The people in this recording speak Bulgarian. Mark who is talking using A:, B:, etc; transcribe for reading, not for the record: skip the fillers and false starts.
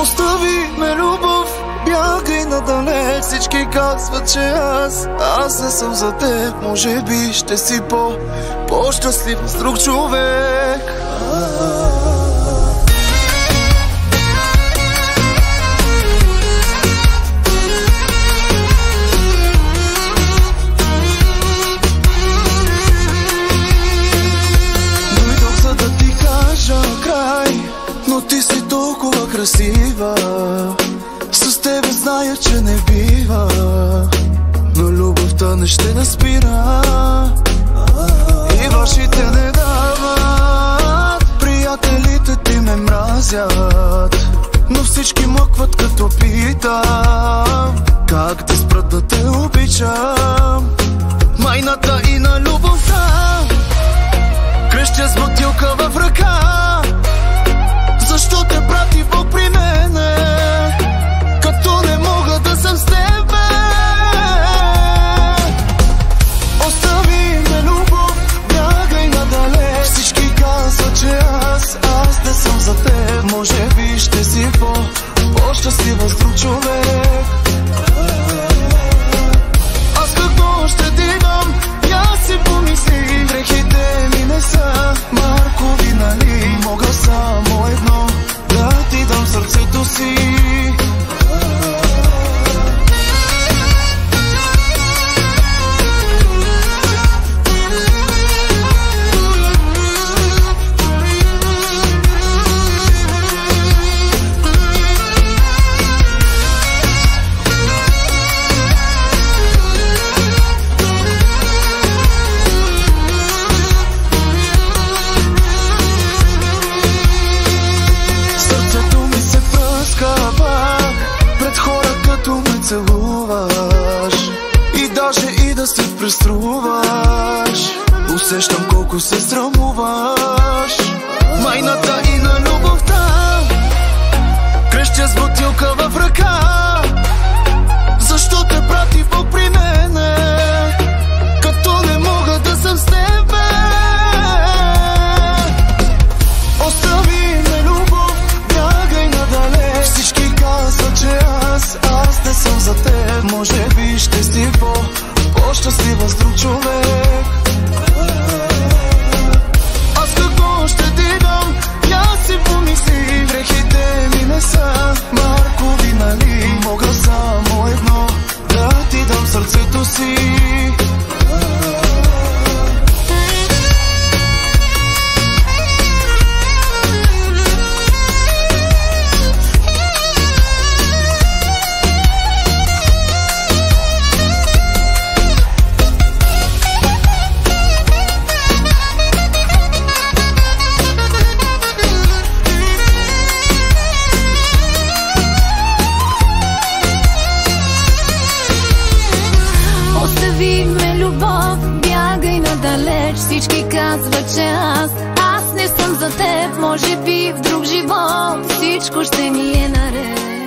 A: Остави ме, любов, бягай надалеч. Всички казват, че аз не съм за теб. Може би ще си по-щастлив с друг човек. Дойдох за да ти кажа край, но ти си толкова красива. С тебе зная, че не бива, но любовта не ще да спира. И вашите не дават, приятелите ти ме мразят, но всички мъкват като питам как да спрат да те обичам. Майната и на любовта крещя с бутилка в ръка. Защо те прати Бог при мене, като не мога да съм с тебе? Остави ме, любов, бягай надалеч. Всички казват, че аз не съм за теб. Може би ще си по-щастлива с друг човек. Аз какво ще ти дам? Я си помисли, грехите ми не са маркови, нали? Мога само едно, да ти дам сърцето си. Целуваш и даже и да се преструваш, усещам колко се срамуваш. Майната и на любовта крещя с бутилка в ръка. Защо те прати Бог при мене, като не мога да съм с тебе? Остави ме, любов, бягай надалеч. Всички казват, че аз не съм за теб. Може би ще си по-щастлива с друг човек. Аз какво ще ти дам? Я си помисли, грехите ми не са маркови, нали? Мога само едно, да ти дам сърцето си.
B: Всички казват, че аз не съм за теб. Може би в друг живот всичко ще ми е наред.